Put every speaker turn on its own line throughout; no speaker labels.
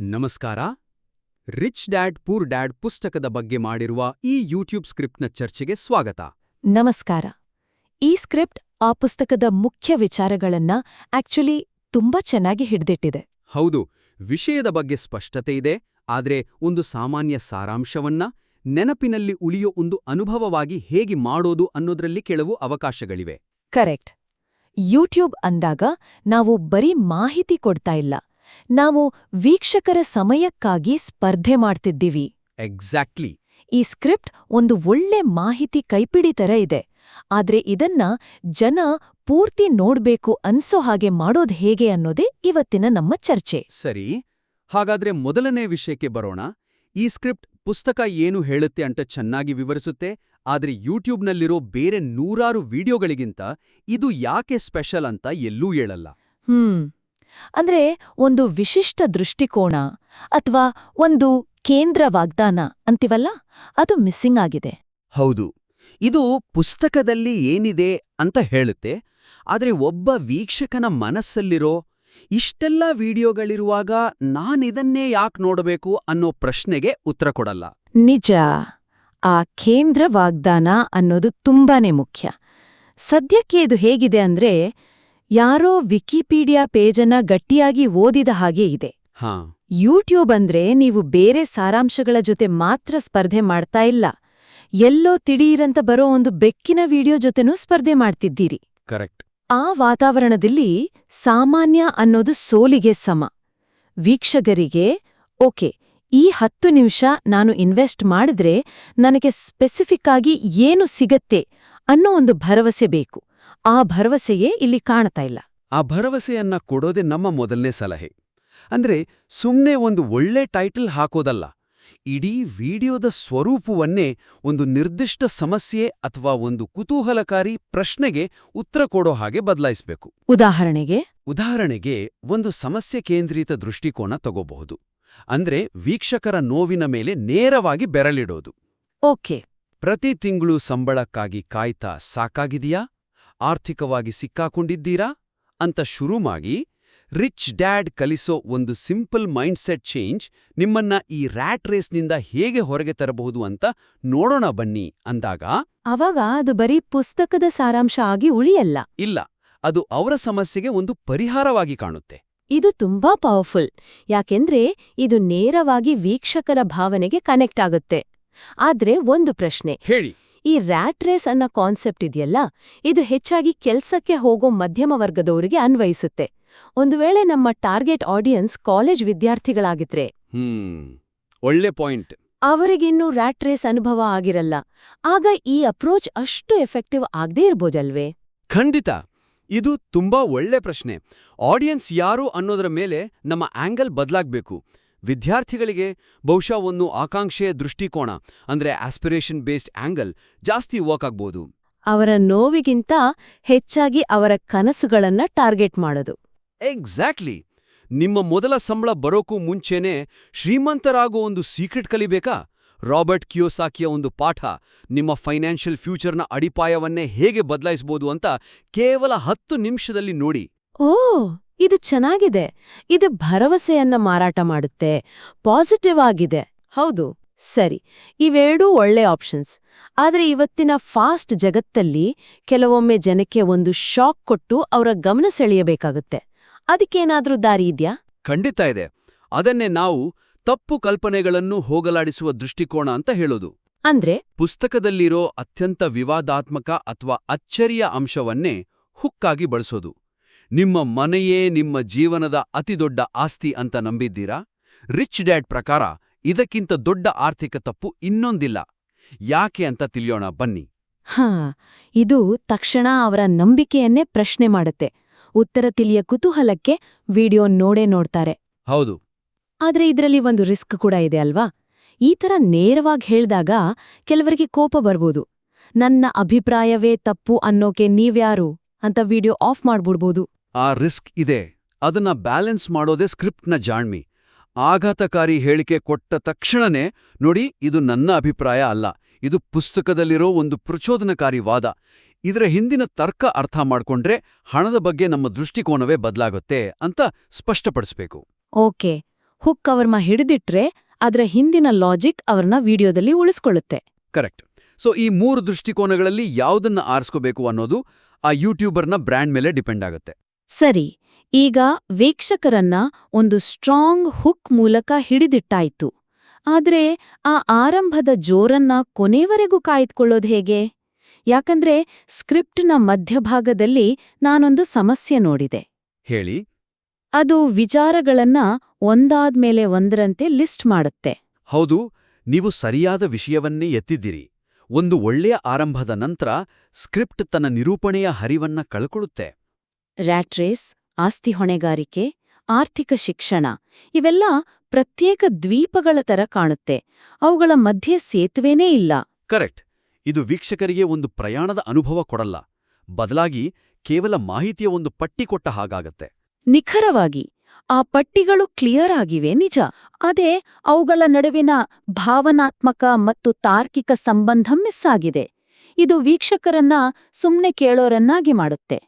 ನಮಸ್ಕಾರ. Rich dad poor dad ಪುಸ್ತಕದ ಬಗ್ಗೆ ಮಾಡಿರುವ ಈ ಯೂಟ್ಯೂಬ್ ಸ್ಕ್ರಿಪ್ಟ್ನ ಚರ್ಚೆಗೆ ಸ್ವಾಗತ.
ನಮಸ್ಕಾರ. ಈ ಸ್ಕ್ರಿಪ್ಟ್ ಆ ಪುಸ್ತಕದ ಮುಖ್ಯ ವಿಚಾರಗಳನ್ನ ಆಕ್ಚುಲಿ ತುಂಬಾ ಚೆನ್ನಾಗಿ ಹಿಡ್ದಿಟ್ಟಿದೆ.
ಹೌದು, ವಿಷಯದ ಬಗ್ಗೆ ಸ್ಪಷ್ಟತೆ ಇದೆ, ಆದ್ರೆ ಒಂದು ಸಾಮಾನ್ಯ ಸಾರಾಂಶವನ್ನ ನೆನಪಿನಲ್ಲಿ ಉಳಿಯೋ ಒಂದು ಅನುಭವವಾಗಿ ಹೇಗೆ ಮಾಡೋದು ಅನ್ನೋದ್ರಲ್ಲಿ ಕೆಲವು ಅವಕಾಶಗಳಿವೆ.
ಕರೆಕ್ಟ್. ಯೂಟ್ಯೂಬ್ ಅಂದಾಗ ನಾವು ಬರೀ ಮಾಹಿತಿ ಕೊಡ್ತಾ ಇಲ್ಲ, ನಾವು ವೀಕ್ಷಕರ ಸಮಯಕ್ಕಾಗಿ ಸ್ಪರ್ಧೆ ಮಾಡ್ತಿದ್ದೀವಿ.
ಎಕ್ಸಾಕ್ಟ್ಲಿ.
ಈ ಸ್ಕ್ರಿಪ್ಟ್ ಒಂದು ಒಳ್ಳೆ ಮಾಹಿತಿ ಕೈಪಿಡಿ ತರ ಇದೆ, ಆದ್ರೆ ಇದನ್ನ ಜನ ಪೂರ್ತಿ ನೋಡ್ಬೇಕು ಅನ್ಸೋ ಹಾಗೆ ಮಾಡೋದ್ ಹೇಗೆ ಅನ್ನೋದೇ ಇವತ್ತಿನ ನಮ್ಮ ಚರ್ಚೆ.
ಸರಿ, ಹಾಗಾದ್ರೆ ಮೊದಲನೇ ವಿಷಯಕ್ಕೆ ಬರೋಣ. ಈ ಸ್ಕ್ರಿಪ್ಟ್ ಪುಸ್ತಕ ಏನು ಹೇಳುತ್ತೆ ಅಂತ ಚೆನ್ನಾಗಿ ವಿವರಿಸುತ್ತೆ, ಆದ್ರೆ ಯೂಟ್ಯೂಬ್ನಲ್ಲಿರೋ ಬೇರೆ ನೂರಾರು ವಿಡಿಯೋಗಳಿಗಿಂತ ಇದು ಯಾಕೆ ಸ್ಪೆಷಲ್ ಅಂತ ಎಲ್ಲೂ ಹೇಳಲ್ಲ.
ಅಂದ್ರೆ ಒಂದು ವಿಶಿಷ್ಟ ದೃಷ್ಟಿಕೋನ ಅಥವಾ ಒಂದು ಕೇಂದ್ರ ವಾಗ್ದಾನ ಅಂತಿವಲ್ಲ, ಅದು ಮಿಸ್ಸಿಂಗ್ ಆಗಿದೆ.
ಹೌದು, ಇದು ಪುಸ್ತಕದಲ್ಲಿ ಏನಿದೆ ಅಂತ ಹೇಳುತ್ತೆ, ಆದ್ರೆ ಒಬ್ಬ ವೀಕ್ಷಕನ ಮನಸ್ಸಲ್ಲಿರೋ ಇಷ್ಟೆಲ್ಲ ವಿಡಿಯೋಗಳಿರುವಾಗ ನಾನಿದನ್ನೇ ಯಾಕೆ ನೋಡಬೇಕು ಅನ್ನೋ ಪ್ರಶ್ನೆಗೆ ಉತ್ತರ ಕೊಡಲ್ಲ.
ನಿಜ, ಆ ಕೇಂದ್ರ ವಾಗ್ದಾನ ಅನ್ನೋದು ತುಂಬಾನೇ ಮುಖ್ಯ. ಸದ್ಯಕ್ಕೆ ಇದು ಹೇಗಿದೆ ಅಂದ್ರೆ, ಯಾರೋ ವಿಕಿಪೀಡಿಯಾ ಪೇಜನ್ನ ಗಟ್ಟಿಯಾಗಿ ಓದಿದ ಹಾಗೆ ಇದೆ. ಯೂಟ್ಯೂಬ್ ಅಂದ್ರೆ ನೀವು ಬೇರೆ ಸಾರಾಂಶಗಳ ಜೊತೆ ಮಾತ್ರ ಸ್ಪರ್ಧೆ ಮಾಡ್ತಾ ಇಲ್ಲ, ಎಲ್ಲೋ ತಿಡೀರಂತ ಬರೋ ಒಂದು ಬೆಕ್ಕಿನ ವಿಡಿಯೋ ಜೊತೆನೂ ಸ್ಪರ್ಧೆ ಮಾಡ್ತಿದ್ದೀರಿ.
ಕರೆಕ್ಟ್.
ಆ ವಾತಾವರಣದಲ್ಲಿ ಸಾಮಾನ್ಯ ಅನ್ನೋದು ಸೋಲಿಗೆ ಸಮ. ವೀಕ್ಷಕರಿಗೆ ಓಕೆ, ಈ 10 ನಿಮಿಷ ನಾನು ಇನ್ವೆಸ್ಟ್ ಮಾಡಿದ್ರೆ ನನಗೆ ಸ್ಪೆಸಿಫಿಕ್ ಆಗಿ ಏನು ಸಿಗತ್ತೆ ಅನ್ನೋ ಒಂದು ಭರವಸೆ ಬೇಕು. ಆ ಭರವಸೆಯೇ ಇಲ್ಲಿ ಕಾಣ್ತಾ ಇಲ್ಲ.
ಆ ಭರವಸೆಯನ್ನ ಕೊಡೋದೇ ನಮ್ಮ ಮೊದಲನೇ ಸಲಹೆ. ಅಂದ್ರೆ ಸುಮ್ನೆ ಒಂದು ಒಳ್ಳೆ ಟೈಟಲ್ ಹಾಕೋದಲ್ಲ, ಇಡೀ ವಿಡಿಯೋದ ಸ್ವರೂಪವನ್ನೇ ಒಂದು ನಿರ್ದಿಷ್ಟ ಸಮಸ್ಯೆ ಅಥವಾ ಒಂದು ಕುತೂಹಲಕಾರಿ ಪ್ರಶ್ನೆಗೆ ಉತ್ತರ ಕೊಡೋ ಹಾಗೆ ಬದಲಾಯಿಸಬೇಕು. ಉದಾಹರಣೆಗೆ ಒಂದು ಸಮಸ್ಯೆ ಕೇಂದ್ರಿತ ದೃಷ್ಟಿಕೋನ ತಗೋಬಹುದು. ಅಂದ್ರೆ ವೀಕ್ಷಕರ ನೋವಿನ ಮೇಲೆ ನೇರವಾಗಿ ಬೆರಳಿಡೋದು.
ಓಕೆ,
ಪ್ರತಿ ತಿಂಗಳು ಸಂಬಳಕ್ಕಾಗಿ ಕಾಯ್ತಾ ಸಾಕಾಗಿದೆಯಾ, ಆರ್ಥಿಕವಾಗಿ ಸಿಕ್ಕಾಕೊಂಡಿದ್ದೀರಾ ಅಂತ ಶುರುಮಾಗಿ ರಿಚ್ ಡ್ಯಾಡ್ ಕಲಿಸೋ ಒಂದು ಸಿಂಪಲ್ ಮೈಂಡ್ಸೆಟ್ ಚೇಂಜ್ ನಿಮ್ಮನ್ನ ಈ ರ್ಯಾಟ್ ರೇಸ್ನಿಂದ ಹೇಗೆ ಹೊರಗೆ ತರಬಹುದು ಅಂತ ನೋಡೋಣ ಬನ್ನಿ ಅಂದಾಗ,
ಆವಾಗ ಅದು ಬರೀ ಪುಸ್ತಕದ ಸಾರಾಂಶ ಆಗಿ ಉಳಿಯಲ್ಲ.
ಇಲ್ಲ, ಅದು ಅವರ ಸಮಸ್ಯೆಗೆ ಒಂದು ಪರಿಹಾರವಾಗಿ ಕಾಣುತ್ತೆ.
ಇದು ತುಂಬಾ ಪವರ್ಫುಲ್, ಯಾಕೆಂದ್ರೆ ಇದು ನೇರವಾಗಿ ವೀಕ್ಷಕರ ಭಾವನೆಗೆ ಕನೆಕ್ಟ್ ಆಗುತ್ತೆ. ಆದ್ರೆ ಒಂದು ಪ್ರಶ್ನೆ,
ಹೇಳಿ.
ಈ ರ್ಯಾಟ್ ರೇಸ್ ಅನ್ನೋ ಕಾನ್ಸೆಪ್ಟ್ ಇದೆಯಲ್ಲ, ಇದು ಹೆಚ್ಚಾಗಿ ಕೆಲ್ಸಕ್ಕೆ ಹೋಗೋ ಮಧ್ಯಮ ವರ್ಗದವರಿಗೆ ಅನ್ವಯಿಸುತ್ತೆ. ಒಂದು ವೇಳೆ ನಮ್ಮ ಟಾರ್ಗೆಟ್ ಆಡಿಯನ್ಸ್ ಕಾಲೇಜ್ ವಿದ್ಯಾರ್ಥಿಗಳಾಗಿದ್ರೆ,
ಒಳ್ಳೆ ಪಾಯಿಂಟ್,
ಅವರಿಗಿನ್ನೂ ರ್ಯಾಟ್ ರೇಸ್ ಅನುಭವ ಆಗಿರಲ್ಲ. ಆಗ ಈ ಅಪ್ರೋಚ್ ಅಷ್ಟು ಎಫೆಕ್ಟಿವ್ ಆಗದೇ ಇರ್ಬೋದಲ್ವೇ?
ಖಂಡಿತ. ಇದು ತುಂಬಾ ಒಳ್ಳೆ ಪ್ರಶ್ನೆ. ಆಡಿಯನ್ಸ್ ಯಾರು ಅನ್ನೋದರ ಮೇಲೆ ನಮ್ಮ ಆಂಗಲ್ ಬದಲಾಗಬೇಕು. ವಿದ್ಯಾರ್ಥಿಗಳಿಗೆ ಬಹುಶಃ ಒಂದು ಆಕಾಂಕ್ಷೆಯ ದೃಷ್ಟಿಕೋನ ಅಂದ್ರೆ ಆಸ್ಪಿರೇಷನ್ ಬೇಸ್ಡ್ ಆಂಗಲ್ ಜಾಸ್ತಿ ವರ್ಕ್ ಆಗ್ಬೋದು.
ಅವರ ನೋವಿಗಿಂತ ಹೆಚ್ಚಾಗಿ ಅವರ ಕನಸುಗಳನ್ನ ಟಾರ್ಗೆಟ್ ಮಾಡೋದು.
ಎಕ್ಸಾಕ್ಟ್ಲಿ. ನಿಮ್ಮ ಮೊದಲ ಸಂಬಳ ಬರೋಕ್ಕೂ ಮುಂಚೆನೇ ಶ್ರೀಮಂತರಾಗೋ ಒಂದು ಸೀಕ್ರೆಟ್ ಕಲಿಬೇಕಾ? ರಾಬರ್ಟ್ ಕಿಯೋಸಾಕಿಯ ಒಂದು ಪಾಠ ನಿಮ್ಮ ಫೈನಾನ್ಷಿಯಲ್ ಫ್ಯೂಚರ್ನ ಅಡಿಪಾಯವನ್ನೇ ಹೇಗೆ ಬದಲಾಯಿಸಬಹುದು ಅಂತ ಕೇವಲ 10 ನಿಮಿಷದಲ್ಲಿ ನೋಡಿ.
ಓ, ಇದು ಚೆನ್ನಾಗಿದೆ. ಇದು ಭರವಸೆಯನ್ನ ಮಾರಾಟ ಮಾಡುತ್ತೆ, ಪಾಸಿಟಿವ್ ಆಗಿದೆ. ಹೌದು, ಸರಿ, ಇವೆರಡೂ ಒಳ್ಳೆ ಆಪ್ಷನ್ಸ್. ಆದ್ರೆ ಇವತ್ತಿನ ಫಾಸ್ಟ್ ಜಗತ್ತಲ್ಲಿ ಕೆಲವೊಮ್ಮೆ ಜನಕ್ಕೆ ಒಂದು ಶಾಕ್ ಕೊಟ್ಟು ಅವರ ಗಮನ ಸೆಳೆಯಬೇಕಾಗುತ್ತೆ. ಅದಕ್ಕೇನಾದ್ರೂ ದಾರಿ ಇದ್ಯಾ?
ಖಂಡಿತ ಇದೆ. ಅದನ್ನೇ ನಾವು ತಪ್ಪು ಕಲ್ಪನೆಗಳನ್ನು ಹೋಗಲಾಡಿಸುವ ದೃಷ್ಟಿಕೋನ ಅಂತ ಹೇಳೋದು.
ಅಂದ್ರೆ
ಪುಸ್ತಕದಲ್ಲಿರೋ ಅತ್ಯಂತ ವಿವಾದಾತ್ಮಕ ಅಥವಾ ಅಚ್ಚರಿಯ ಅಂಶವನ್ನೇ ಹುಕ್ಕಾಗಿ ಬಳಸೋದು. ನಿಮ್ಮ ಮನೆಯೇ ನಿಮ್ಮ ಜೀವನದ ಅತಿದೊಡ್ಡ ಆಸ್ತಿ ಅಂತ ನಂಬಿದ್ದೀರಾ? ರಿಚ್ ಡ್ಯಾಡ್ ಪ್ರಕಾರ ಇದಕ್ಕಿಂತ ದೊಡ್ಡ ಆರ್ಥಿಕ ತಪ್ಪು ಇನ್ನೊಂದಿಲ್ಲ. ಯಾಕೆ ಅಂತ ತಿಳಿಯೋಣ ಬನ್ನಿ.
ಇದು ತಕ್ಷಣ ಅವರ ನಂಬಿಕೆಯನ್ನೇ ಪ್ರಶ್ನೆ ಮಾಡುತ್ತೆ. ಉತ್ತರ ತಿಳಿಯ ಕುತೂಹಲಕ್ಕೆ ವಿಡಿಯೋ ನೋಡ್ತಾರೆ.
ಹೌದು.
ಆದ್ರೆ ಇದರಲ್ಲಿ ಒಂದು ರಿಸ್ಕ್ ಕೂಡ ಇದೆ ಅಲ್ವಾ? ಈ ತರ ನೇರವಾಗಿ ಹೇಳ್ದಾಗ ಕೆಲವರಿಗೆ ಕೋಪ ಬರ್ಬೋದು. ನನ್ನ ಅಭಿಪ್ರಾಯವೇ ತಪ್ಪು ಅನ್ನೋಕೆ ನೀವ್ಯಾರು ಅಂತ ವಿಡಿಯೋ ಆಫ್ ಮಾಡ್ಬಿಡ್ಬೋದು.
ಆ ರಿಸ್ಕ್ ಇದೆ. ಅದನ್ನ ಬ್ಯಾಲೆನ್ಸ್ ಮಾಡೋದೇ ಸ್ಕ್ರಿಪ್ಟ್ನ ಜಾಣ್ಮೆ. ಆಘಾತಕಾರಿ ಹೇಳಿಕೆ ಕೊಟ್ಟ ತಕ್ಷಣನೇ ನೋಡಿ, ಇದು ನನ್ನ ಅಭಿಪ್ರಾಯ ಅಲ್ಲ, ಇದು ಪುಸ್ತಕದಲ್ಲಿರೋ ಒಂದು ಪ್ರಚೋದನಕಾರಿ ವಾದ, ಇದರ ಹಿಂದಿನ ತರ್ಕ ಅರ್ಥ ಮಾಡ್ಕೊಂಡ್ರೆ ಹಣದ ಬಗ್ಗೆ ನಮ್ಮ ದೃಷ್ಟಿಕೋನವೇ ಬದಲಾಗುತ್ತೆ ಅಂತ ಸ್ಪಷ್ಟಪಡಿಸ್ಬೇಕು.
ಓಕೆ, ಹುಕ್ ಅವ್ರನ್ನ ಹಿಡಿದಿಟ್ರೆ ಅದರ ಹಿಂದಿನ ಲಾಜಿಕ್ ಅವ್ರನ್ನ ವಿಡಿಯೋದಲ್ಲಿ ಉಳಿಸ್ಕೊಳ್ಳುತ್ತೆ.
ಕರೆಕ್ಟ್. ಸೊ ಈ 3 ದೃಷ್ಟಿಕೋನಗಳಲ್ಲಿ ಯಾವುದನ್ನ ಆರಿಸ್ಕೋಬೇಕು ಅನ್ನೋದು ಆ ಯೂಟ್ಯೂಬರ್ನ ಬ್ರ್ಯಾಂಡ್ ಮೇಲೆ ಡಿಪೆಂಡ್ ಆಗುತ್ತೆ.
ಸರಿ, ಈಗ ವೀಕ್ಷಕರನ್ನ ಒಂದು ಸ್ಟ್ರಾಂಗ್ ಹುಕ್ ಮೂಲಕ ಹಿಡಿದಿಟ್ಟಾಯ್ತು. ಆದ್ರೆ ಆ ಆರಂಭದ ಜೋರನ್ನ ಕೊನೆವರೆಗೂ ಕಾಯ್ದುಕೊಳ್ಳೋದು ಹೇಗೆ? ಯಾಕಂದ್ರೆ ಸ್ಕ್ರಿಪ್ಟ್ನ ಮಧ್ಯಭಾಗದಲ್ಲಿ ನಾನೊಂದು ಸಮಸ್ಯೆ ನೋಡಿದೆ.
ಹೇಳಿ.
ಅದು ವಿಚಾರಗಳನ್ನ ಒಂದಾದ್ಮೇಲೆ ಒಂದರಂತೆ ಲಿಸ್ಟ್ ಮಾಡುತ್ತೆ.
ಹೌದು, ನೀವು ಸರಿಯಾದ ವಿಷಯವನ್ನೇ ಎತ್ತಿದ್ದೀರಿ. ಒಂದು ಒಳ್ಳೆಯ ಆರಂಭದ ನಂತರ ಸ್ಕ್ರಿಪ್ಟ್ ತನ್ನ ನಿರೂಪಣೆಯ ಹರಿವನ್ನ ಕಳ್ಕೊಳ್ಳುತ್ತೆ.
ರ್ಯಾಟ್ ರೇಸ್, ಆಸ್ತಿ ಹೊಣೆಗಾರಿಕೆ, ಆರ್ಥಿಕ ಶಿಕ್ಷಣ ಇವೆಲ್ಲ ಪ್ರತ್ಯೇಕ ದ್ವೀಪಗಳ ತರ ಕಾಣುತ್ತೆ. ಅವುಗಳ ಮಧ್ಯೆ ಸೇತುವೆನೇ ಇಲ್ಲ.
ಕರೆಕ್ಟ್. ಇದು ವೀಕ್ಷಕರಿಗೆ ಒಂದು ಪ್ರಯಾಣದ ಅನುಭವ ಕೊಡಲ್ಲ, ಬದಲಾಗಿ ಕೇವಲ ಮಾಹಿತಿಯ ಒಂದು ಪಟ್ಟಿ ಕೊಟ್ಟ ಹಾಗಾಗತ್ತೆ.
ನಿಖರವಾಗಿ. ಆ ಪಟ್ಟಿಗಳು ಕ್ಲಿಯರ್ ಆಗಿವೆ ನಿಜ, ಅದೇ ಅವುಗಳ ನಡುವಿನ ಭಾವನಾತ್ಮಕ ಮತ್ತು ತಾರ್ಕಿಕ ಸಂಬಂಧ ಮಿಸ್ ಆಗಿದೆ. ಇದು ವೀಕ್ಷಕರನ್ನ ಸುಮ್ನೆ ಕೇಳೋರನ್ನಾಗಿ ಮಾಡುತ್ತೆ.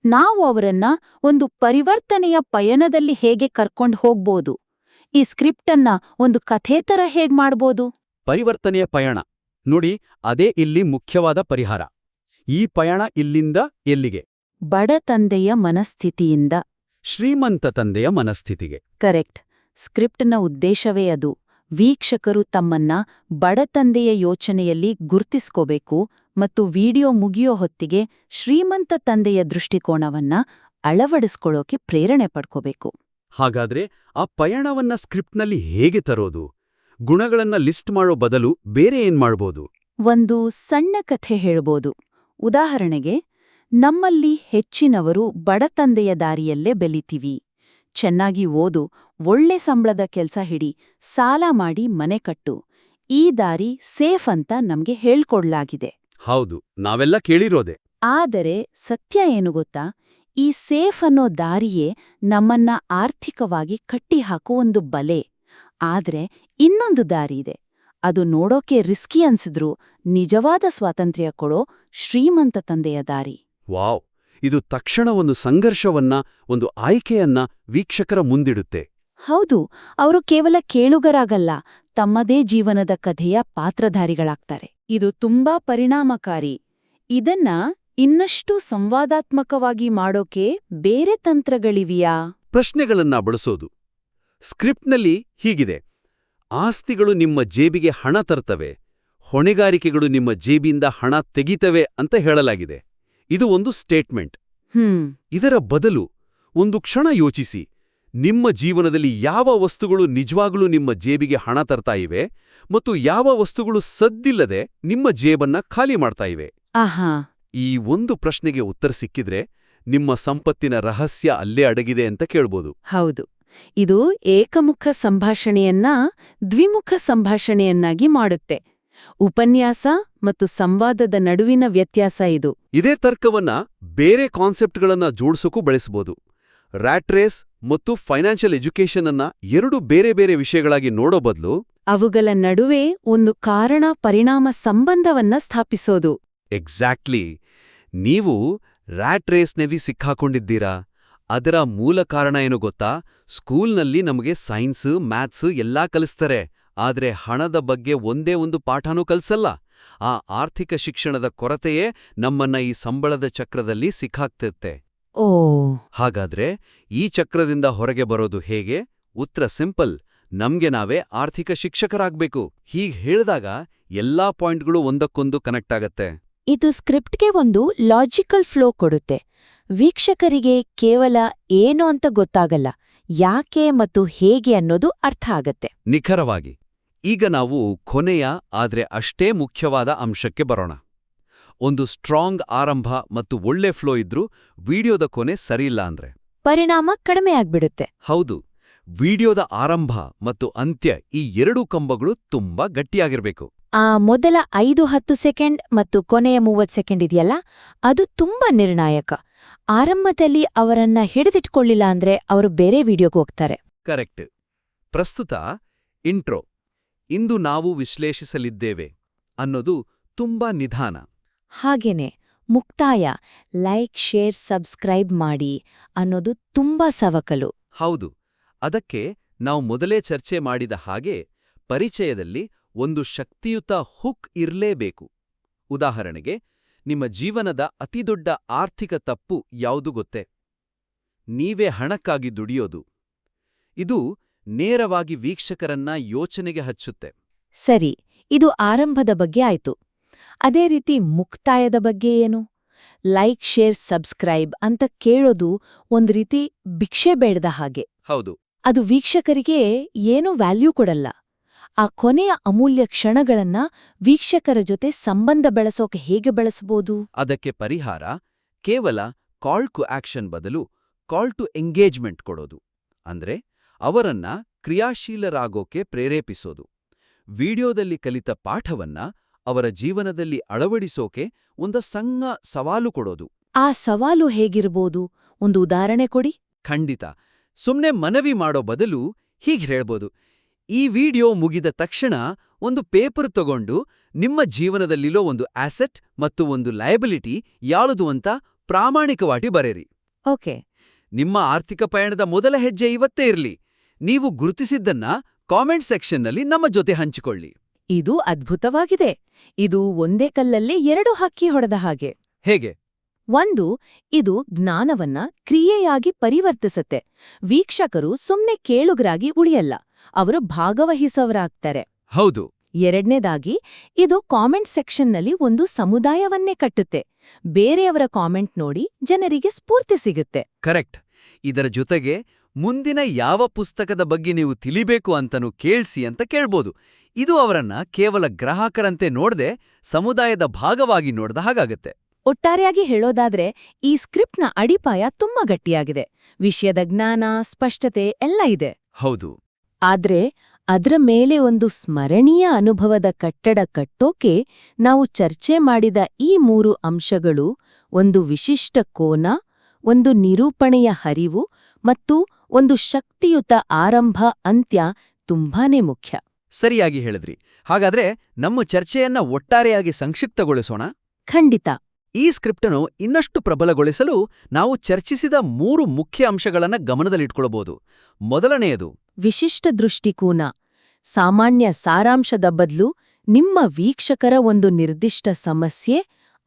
ನಾವು ಅವರನ್ನ ಒಂದು ಪರಿವರ್ತನೆಯ ಪಯಣದಲ್ಲಿ ಹೇಗೆ ಕರ್ಕೊಂಡು ಹೋಗ್ಬೋದು? ಈ ಸ್ಕ್ರಿಪ್ಟನ್ನ ಒಂದು ಕಥೆ ತರ ಹೇಗ್ ಮಾಡ್ಬೋದು?
ಪರಿವರ್ತನೆಯ ಪಯಣ ನೋಡಿ, ಅದೇ ಇಲ್ಲಿ ಮುಖ್ಯವಾದ ಪರಿಹಾರ. ಈ ಪಯಣ ಇಲ್ಲಿಂದ ಎಲ್ಲಿಗೆ?
ಬಡ ತಂದೆಯ ಮನಸ್ಥಿತಿಯಿಂದ
ಶ್ರೀಮಂತ ತಂದೆಯ ಮನಸ್ಥಿತಿಗೆ.
ಕರೆಕ್ಟ್. ಸ್ಕ್ರಿಪ್ಟ್ನ ಉದ್ದೇಶವೇ ಅದು. ವೀಕ್ಷಕರು ತಮ್ಮನ್ನ ಬಡತಂದೆಯ ಯೋಚನೆಯಲ್ಲಿ ಗುರ್ತಿಸ್ಕೋಬೇಕು ಮತ್ತು ವಿಡಿಯೋ ಮುಗಿಯೋ ಹೊತ್ತಿಗೆ ಶ್ರೀಮಂತ ತಂದೆಯ ದೃಷ್ಟಿಕೋನವನ್ನ ಅಳವಡಿಸ್ಕೊಳ್ಳೋಕೆ ಪ್ರೇರಣೆ ಪಡ್ಕೋಬೇಕು.
ಹಾಗಾದ್ರೆ ಆ ಪಯಣವನ್ನ ಸ್ಕ್ರಿಪ್ಟ್ನಲ್ಲಿ ಹೇಗೆ ತರೋದು? ಗುಣಗಳನ್ನ ಲಿಸ್ಟ್ ಮಾಡೋ ಬದಲು ಬೇರೆ ಏನ್ ಮಾಡ್ಬೋದು?
ಒಂದು ಸಣ್ಣ ಕಥೆ ಹೇಳ್ಬೋದು. ಉದಾಹರಣೆಗೆ, ನಮ್ಮಲ್ಲಿ ಹೆಚ್ಚಿನವರು ಬಡತಂದೆಯ ದಾರಿಯಲ್ಲೇ ಬೆಲಿತೀವಿ. ಚೆನ್ನಾಗಿ ಓದು, ಒಳ್ಳೆ ಸಂಬಳದ ಕೆಲ್ಸ ಹಿಡಿ, ಸಾಲ ಮಾಡಿ ಮನೆ ಕಟ್ಟು. ಈ ದಾರಿ ಸೇಫ್ ಅಂತ ನಮ್ಗೆ ಹೇಳ್ಕೊಡ್ಲಾಗಿದೆ.
ಹೌದು, ನಾವೆಲ್ಲ ಕೇಳಿರೋದೆ.
ಆದರೆ ಸತ್ಯ ಏನು ಗೊತ್ತಾ? ಈ ಸೇಫ್ ಅನ್ನೋ ದಾರಿಯೇ ನಮ್ಮನ್ನ ಆರ್ಥಿಕವಾಗಿ ಕಟ್ಟಿಹಾಕೋ ಒಂದು ಬಲೆ. ಆದ್ರೆ ಇನ್ನೊಂದು ದಾರಿ ಇದೆ. ಅದು ನೋಡೋಕೆ ರಿಸ್ಕಿ ಅನ್ಸಿದ್ರೂ ನಿಜವಾದ ಸ್ವಾತಂತ್ರ್ಯ ಕೊಡೋ ಶ್ರೀಮಂತ ತಂದೆಯ ದಾರಿ.
ವಾವ್! ಇದು ತಕ್ಷಣ ಒಂದು ಸಂಘರ್ಷವನ್ನ, ಒಂದು ಆಯ್ಕೆಯನ್ನ ವೀಕ್ಷಕರ ಮುಂದಿಡುತ್ತೆ.
ಹೌದು, ಅವರು ಕೇವಲ ಕೇಳುಗರಾಗಲ್ಲ, ತಮ್ಮದೇ ಜೀವನದ ಕಥೆಯ ಪಾತ್ರಧಾರಿಗಳಾಗ್ತಾರೆ. ಇದು ತುಂಬಾ ಪರಿಣಾಮಕಾರಿ. ಇದನ್ನ ಇನ್ನಷ್ಟು ಸಂವಾದಾತ್ಮಕವಾಗಿ ಮಾಡೋಕೆ ಬೇರೆ ತಂತ್ರಗಳಿವೆಯಾ?
ಪ್ರಶ್ನೆಗಳನ್ನ ಬಳಸೋದು. ಸ್ಕ್ರಿಪ್ಟ್ನಲ್ಲಿ ಹೀಗಿದೆ: ಆಸ್ತಿಗಳು ನಿಮ್ಮ ಜೇಬಿಗೆ ಹಣ ತರ್ತವೆ, ಹೊಣೆಗಾರಿಕೆಗಳು ನಿಮ್ಮ ಜೇಬಿಂದ ಹಣ ತೆಗಿತವೆ ಅಂತ ಹೇಳಲಾಗಿದೆ. ಇದು ಒಂದು ಸ್ಟೇಟ್ಮೆಂಟ್. ಇದರ ಬದಲು ಒಂದು ಕ್ಷಣ ಯೋಚಿಸಿ, ನಿಮ್ಮ ಜೀವನದಲ್ಲಿ ಯಾವ ವಸ್ತುಗಳು ನಿಜವಾಗ್ಲೂ ನಿಮ್ಮ ಜೇಬಿಗೆ ಹಣ ತರ್ತಾ ಇವೆ ಮತ್ತು ಯಾವ ವಸ್ತುಗಳು ಸದ್ದಿಲ್ಲದೆ ನಿಮ್ಮ ಜೇಬನ್ನ ಖಾಲಿ ಮಾಡ್ತಾ ಇವೆ.
ಆಹಾ.
ಈ ಒಂದು ಪ್ರಶ್ನೆಗೆ ಉತ್ತರ ಸಿಕ್ಕಿದ್ರೆ ನಿಮ್ಮ ಸಂಪತ್ತಿನ ರಹಸ್ಯ ಅಲ್ಲೇ ಅಡಗಿದೆ ಅಂತ ಕೇಳ್ಬೋದು.
ಹೌದು, ಇದು ಏಕಮುಖ ಸಂಭಾಷಣೆಯನ್ನ ದ್ವಿಮುಖ ಸಂಭಾಷಣೆಯನ್ನಾಗಿ ಮಾಡುತ್ತೆ. ಉಪನ್ಯಾಸ ಮತ್ತು ಸಂವಾದದ ನಡುವಿನ ವ್ಯತ್ಯಾಸ ಇದು.
ಇದೇ ತರ್ಕವನ್ನ ಬೇರೆ ಕಾನ್ಸೆಪ್ಟ್ಗಳನ್ನ ಜೋಡಿಸೋಕು ಬಳಸಬಹುದು. ರ್ಯಾಟ್ ರೇಸ್ ಮತ್ತು ಫೈನಾನ್ಷಿಯಲ್ ಎಜುಕೇಷನ್ ಅನ್ನ ಎರಡು ಬೇರೆ ಬೇರೆ ವಿಷಯಗಳಾಗಿ ನೋಡೋ ಬದಲು
ಅವುಗಳ ನಡುವೆ ಒಂದು ಕಾರಣ ಪರಿಣಾಮ ಸಂಬಂಧವನ್ನ ಸ್ಥಾಪಿಸೋದು.
ಎಕ್ಸಾಕ್ಟ್ಲಿ. ನೀವು ರ್ಯಾಟ್ ರೇಸ್ನಲ್ಲಿ ಸಿಕ್ಕಾಕೊಂಡಿದ್ದೀರಾ? ಅದರ ಮೂಲ ಕಾರಣ ಏನು ಗೊತ್ತಾ? ಸ್ಕೂಲ್ನಲ್ಲಿ ನಮಗೆ ಸೈನ್ಸ್, ಮ್ಯಾಥ್ಸ್ ಎಲ್ಲಾ ಕಲಿಸ್ತಾರೆ, ಆದ್ರೆ ಹಣದ ಬಗ್ಗೆ ಒಂದೇ ಒಂದು ಪಾಠನೂ ಕಲ್ಸಲ್ಲ. ಆ ಆರ್ಥಿಕ ಶಿಕ್ಷಣದ ಕೊರತೆಯೇ ನಮ್ಮನ್ನ ಈ ಸಂಬಳದ ಚಕ್ರದಲ್ಲಿ ಸಿಕ್ಕಾಕ್ತಿರುತ್ತೆ.
ಓ,
ಹಾಗಾದ್ರೆ ಈ ಚಕ್ರದಿಂದ ಹೊರಗೆ ಬರೋದು ಹೇಗೆ? ಉತ್ತರ ಸಿಂಪಲ್: ನಮ್ಗೆ ನಾವೇ ಆರ್ಥಿಕ ಶಿಕ್ಷಕರಾಗ್ಬೇಕು. ಹೀಗ್ ಹೇಳ್ದಾಗ ಎಲ್ಲಾ ಪಾಯಿಂಟ್ಗಳು ಒಂದಕ್ಕೊಂದು ಕನೆಕ್ಟ್ ಆಗತ್ತೆ.
ಇದು ಸ್ಕ್ರಿಪ್ಟ್ಗೆ ಒಂದು ಲಾಜಿಕಲ್ ಫ್ಲೋ ಕೊಡುತ್ತೆ. ವೀಕ್ಷಕರಿಗೆ ಕೇವಲ ಏನು ಅಂತ ಗೊತ್ತಾಗಲ್ಲ, ಯಾಕೆ ಮತ್ತು ಹೇಗೆ ಅನ್ನೋದು ಅರ್ಥ ಆಗತ್ತೆ.
ನಿಖರವಾಗಿ. ಈಗ ನಾವು ಕೊನೆಯ ಆದ್ರೆ ಅಷ್ಟೇ ಮುಖ್ಯವಾದ ಅಂಶಕ್ಕೆ ಬರೋಣ. ಒಂದು ಸ್ಟ್ರಾಂಗ್ ಆರಂಭ ಮತ್ತು ಒಳ್ಳೆ ಫ್ಲೋ ಇದ್ರೂ ವಿಡಿಯೋದ ಕೊನೆ ಸರಿಯಿಲ್ಲ ಅಂದ್ರೆ
ಪರಿಣಾಮ ಕಡಿಮೆ ಆಗ್ಬಿಡುತ್ತೆ.
ಹೌದು, ವಿಡಿಯೋದ ಆರಂಭ ಮತ್ತು ಅಂತ್ಯ ಈ ಎರಡೂ ಕಂಬಗಳು ತುಂಬಾ ಗಟ್ಟಿಯಾಗಿರ್ಬೇಕು.
ಆ ಮೊದಲ 5-10 ಸೆಕೆಂಡ್ ಮತ್ತು ಕೊನೆಯ 30 ಸೆಕೆಂಡ್ ಇದೆಯಲ್ಲ, ಅದು ತುಂಬಾ ನಿರ್ಣಾಯಕ. ಆರಂಭದಲ್ಲಿ ಅವರನ್ನ ಹಿಡಿದಿಟ್ಕೊಳ್ಳಿಲ್ಲ ಅಂದ್ರೆ ಅವರು ಬೇರೆ ವಿಡಿಯೋಗೆ ಹೋಗ್ತಾರೆ.
ಕರೆಕ್ಟ್. ಪ್ರಸ್ತುತ ಇಂಟ್ರೋ, ಇಂದು ನಾವು ವಿಶ್ಲೇಷಿಸಲಿದ್ದೇವೆ ಅನ್ನೋದು ತುಂಬಾ ನಿಧಾನ.
ಹಾಗೇನೆ ಮುಕ್ತಾಯ, ಲೈಕ್, ಶೇರ್, ಸಬ್ಸ್ಕ್ರೈಬ್ ಮಾಡಿ ಅನ್ನೋದು ತುಂಬಾ ಸವಕಲು.
ಹೌದು, ಅದಕ್ಕೆ ನಾವು ಮೊದಲೇ ಚರ್ಚೆ ಮಾಡಿದ ಹಾಗೆ ಪರಿಚಯದಲ್ಲಿ ಒಂದು ಶಕ್ತಿಯುತ ಹುಕ್ ಇರಲೇಬೇಕು. ಉದಾಹರಣೆಗೆ, ನಿಮ್ಮ ಜೀವನದ ಅತಿದೊಡ್ಡ ಆರ್ಥಿಕ ತಪ್ಪು ಯಾವುದು ಗೊತ್ತೇ? ನೀವೇ ಹಣಕ್ಕಾಗಿ ದುಡಿಯೋದು. ಇದು ನೇರವಾಗಿ ವೀಕ್ಷಕರನ್ನ ಯೋಚನೆಗೆ ಹಚ್ಚುತ್ತೆ.
ಸರಿ, ಇದು ಆರಂಭದ ಬಗ್ಗೆ ಆಯ್ತು. ಅದೇ ರೀತಿ ಮುಕ್ತಾಯದ ಬಗ್ಗೆ ಏನು? ಲೈಕ್, ಶೇರ್, ಸಬ್ಸ್ಕ್ರೈಬ್ ಅಂತ ಕೇಳೋದು ಒಂದ್ ರೀತಿ ಭಿಕ್ಷೆ ಬೇಡದ ಹಾಗೆ.
ಹೌದು.
ಅದು ವೀಕ್ಷಕರಿಗೆ ಏನೂ ವ್ಯಾಲ್ಯೂ ಕೊಡಲ್ಲ. ಆ ಕೊನೆಯ ಅಮೂಲ್ಯ ಕ್ಷಣಗಳನ್ನ ವೀಕ್ಷಕರ ಜೊತೆ ಸಂಬಂಧ ಬೆಳೆಸೋಕೆ ಹೇಗೆ ಬೆಳೆಸಬಹುದು?
ಅದಕ್ಕೆ ಪರಿಹಾರ ಕೇವಲ ಕಾಲ್ ಟು ಆಕ್ಷನ್ ಬದಲು ಕಾಲ್ ಟು ಎಂಗೇಜ್ಮೆಂಟ್ ಕೊಡೋದು. ಅಂದ್ರೆ ಅವರನ್ನ ಕ್ರಿಯಾಶೀಲರಾಗೋಕೆ ಪ್ರೇರೇಪಿಸೋದು. ವಿಡಿಯೋದಲ್ಲಿ ಕಲಿತ ಪಾಠವನ್ನ ಅವರ ಜೀವನದಲ್ಲಿ ಅಳವಡಿಸೋಕೆ ಒಂದು ಸಣ್ಣ ಸವಾಲು ಕೊಡೋದು.
ಆ ಸವಾಲು ಹೇಗಿರ್ಬೋದು? ಒಂದು ಉದಾಹರಣೆ ಕೊಡಿ.
ಖಂಡಿತ. ಸುಮ್ನೆ ಮನವಿ ಮಾಡೋ ಬದಲು ಹೀಗೆ ಹೇಳ್ಬೋದು: ಈ ವಿಡಿಯೋ ಮುಗಿದ ತಕ್ಷಣ ಒಂದು ಪೇಪರ್ ತಗೊಂಡು ನಿಮ್ಮ ಜೀವನದಲ್ಲಿರೋ ಒಂದು ಆಸೆಟ್ ಮತ್ತು ಒಂದು ಲಯಬಿಲಿಟಿ ಯಾವುದು ಅಂತ ಪ್ರಾಮಾಣಿಕವಾಗಿ ಬರೆಯಿರಿ.
ಓಕೆ.
ನಿಮ್ಮ ಆರ್ಥಿಕ ಪಯಣದ ಮೊದಲ ಹೆಜ್ಜೆ ಇವತ್ತೇ ಇರ್ಲಿ. ನೀವು ಗುರುತಿಸಿದ್ದನ್ನ ಕಾಮೆಂಟ್ ಸೆಕ್ಷನ್ನಲ್ಲಿ ನಮ್ಮ ಜೊತೆ ಹಂಚಿಕೊಳ್ಳಿ.
ಇದು ಅದ್ಭುತವಾಗಿದೆ. ಇದು ಒಂದೇ ಕಲ್ಲಲ್ಲಿ ಎರಡು ಹಕ್ಕಿ ಹೊಡೆದ ಹಾಗೆ.
ಹೇಗೆ?
ಒಂದು, ಇದು ಜ್ಞಾನವನ್ನ ಕ್ರಿಯೆಯಾಗಿ ಪರಿವರ್ತಿಸತ್ತೆ. ವೀಕ್ಷಕರು ಸುಮ್ನೆ ಕೇಳುಗರಾಗಿ ಉಳಿಯಲ್ಲ, ಅವರು ಭಾಗವಹಿಸೋರಾಗ್ತಾರೆ.
ಹೌದು.
ಎರಡನೇದಾಗಿ, ಇದು ಕಾಮೆಂಟ್ ಸೆಕ್ಷನ್ನಲ್ಲಿ ಒಂದು ಸಮುದಾಯವನ್ನೇ ಕಟ್ಟುತ್ತೆ. ಬೇರೆಯವರ ಕಾಮೆಂಟ್ ನೋಡಿ ಜನರಿಗೆ ಸ್ಫೂರ್ತಿ ಸಿಗುತ್ತೆ.
ಕರೆಕ್ಟ್. ಇದರ ಜೊತೆಗೆ ಮುಂದಿನ ಯಾವ ಪುಸ್ತಕದ ಬಗ್ಗೆ ನೀವು ತಿಳಿಬೇಕು ಅಂತನೂ ಕೇಳ್ಸಿ ಅಂತ ಕೇಳ್ಬೋದು. ಇದು ಅವರನ್ನ ಕೇವಲ ಗ್ರಾಹಕರಂತೆ ನೋಡದೆ ಸಮುದಾಯದ ಭಾಗವಾಗಿ ನೋಡ್ದ ಹಾಗಾಗತ್ತೆ.
ಒಟ್ಟಾರೆಯಾಗಿ ಹೇಳೋದಾದ್ರೆ, ಈ ಸ್ಕ್ರಿಪ್ಟ್ನ ಅಡಿಪಾಯ ತುಂಬಾ ಗಟ್ಟಿಯಾಗಿದೆ. ವಿಷಯದ ಜ್ಞಾನ, ಸ್ಪಷ್ಟತೆ ಎಲ್ಲ ಇದೆ.
ಹೌದು.
ಆದ್ರೆ ಅದ್ರ ಮೇಲೆ ಒಂದು ಸ್ಮರಣೀಯ ಅನುಭವದ ಕಟ್ಟಡ ಕಟ್ಟೋಕೆ ನಾವು ಚರ್ಚೆ ಮಾಡಿದ ಈ 3 ಅಂಶಗಳು, ಒಂದು ವಿಶಿಷ್ಟ ಕೋನ, ಒಂದು ನಿರೂಪಣೆಯ ಹರಿವು ಮತ್ತು ಒಂದು ಶಕ್ತಿಯುತ ಆರಂಭ ಅಂತ್ಯ ತುಂಬಾನೇ ಮುಖ್ಯ.
ಸರಿಯಾಗಿ ಹೇಳಿದ್ರಿ. ಹಾಗಾದ್ರೆ ನಮ್ಮ ಚರ್ಚೆಯನ್ನ ಒಟ್ಟಾರೆಯಾಗಿ ಸಂಕ್ಷಿಪ್ತಗೊಳಿಸೋಣ.
ಖಂಡಿತ.
ಈ ಸ್ಕ್ರಿಪ್ಟನ್ನು ಇನ್ನಷ್ಟು ಪ್ರಬಲಗೊಳಿಸಲು ನಾವು ಚರ್ಚಿಸಿದ 3 ಮುಖ್ಯ ಅಂಶಗಳನ್ನ ಗಮನದಲ್ಲಿಟ್ಕೊಳ್ಬೋದು. ಮೊದಲನೆಯದು
ವಿಶಿಷ್ಟ ದೃಷ್ಟಿಕೋನ. ಸಾಮಾನ್ಯ ಸಾರಾಂಶದ ಬದಲು ನಿಮ್ಮ ವೀಕ್ಷಕರ ಒಂದು ನಿರ್ದಿಷ್ಟ ಸಮಸ್ಯೆ,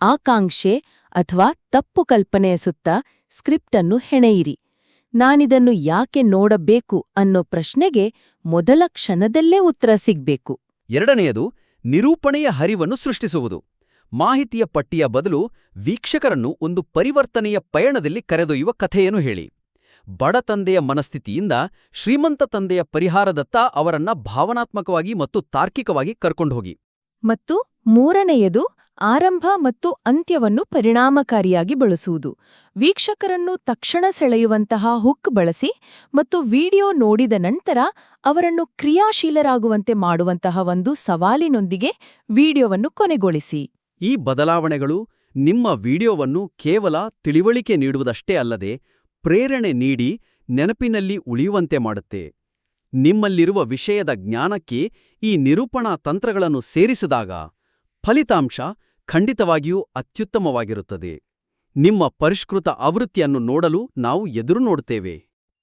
ಆಕಾಂಕ್ಷೆ ಅಥವಾ ತಪ್ಪು ಕಲ್ಪನೆಯ ಸುತ್ತ ಸ್ಕ್ರಿಪ್ಟನ್ನು ಹೆಣೆಯಿರಿ. ನಾನಿದನ್ನು ಯಾಕೆ ನೋಡಬೇಕು ಅನ್ನೋ ಪ್ರಶ್ನೆಗೆ ಮೊದಲ ಕ್ಷಣದಲ್ಲೇ ಉತ್ತರ ಸಿಗ್ಬೇಕು.
ಎರಡನೆಯದು ನಿರೂಪಣೆಯ ಹರಿವನ್ನು ಸೃಷ್ಟಿಸುವುದು. ಮಾಹಿತಿಯ ಪಟ್ಟಿಯ ಬದಲು ವೀಕ್ಷಕರನ್ನು ಒಂದು ಪರಿವರ್ತನೆಯ ಪಯಣದಲ್ಲಿ ಕರೆದೊಯ್ಯುವ ಕಥೆಯನ್ನು ಹೇಳಿ. ಬಡ ತಂದೆಯ ಮನಸ್ಥಿತಿಯಿಂದ ಶ್ರೀಮಂತ ತಂದೆಯ ಪರಿಹಾರದತ್ತ ಅವರನ್ನ ಭಾವನಾತ್ಮಕವಾಗಿ ಮತ್ತು ತಾರ್ಕಿಕವಾಗಿ ಕರ್ಕೊಂಡ್ಹೋಗಿ.
ಮತ್ತು ಮೂರನೆಯದು ಆರಂಭ ಮತ್ತು ಅಂತ್ಯವನ್ನು ಪರಿಣಾಮಕಾರಿಯಾಗಿ ಬಳಸುವುದು. ವೀಕ್ಷಕರನ್ನು ತಕ್ಷಣ ಸೆಳೆಯುವಂತಹ ಹುಕ್ ಬಳಸಿ ಮತ್ತು ವಿಡಿಯೋ ನೋಡಿದ ನಂತರ ಅವರನ್ನು ಕ್ರಿಯಾಶೀಲರಾಗುವಂತೆ ಮಾಡುವಂತಹ ಒಂದು ಸವಾಲಿನೊಂದಿಗೆ ವಿಡಿಯೋವನ್ನು ಕೊನೆಗೊಳಿಸಿ.
ಈ ಬದಲಾವಣೆಗಳು ನಿಮ್ಮ ವಿಡಿಯೋವನ್ನು ಕೇವಲ ತಿಳಿವಳಿಕೆ ನೀಡುವುದಷ್ಟೇ ಅಲ್ಲದೆ ಪ್ರೇರಣೆ ನೀಡಿ ನೆನಪಿನಲ್ಲಿ ಉಳಿಯುವಂತೆ ಮಾಡುತ್ತೆ. ನಿಮ್ಮಲ್ಲಿರುವ ವಿಷಯದ ಜ್ಞಾನಕ್ಕೆ ಈ ನಿರೂಪಣಾ ತಂತ್ರಗಳನ್ನು ಸೇರಿಸಿದಾಗ ಫಲಿತಾಂಶ ಖಂಡಿತವಾಗಿಯೂ ಅತ್ಯುತ್ತಮವಾಗಿರುತ್ತದೆ. ನಿಮ್ಮ ಪರಿಷ್ಕೃತ ಆವೃತ್ತಿಯನ್ನು ನೋಡಲು ನಾವು ಎದುರು ನೋಡುತ್ತೇವೆ.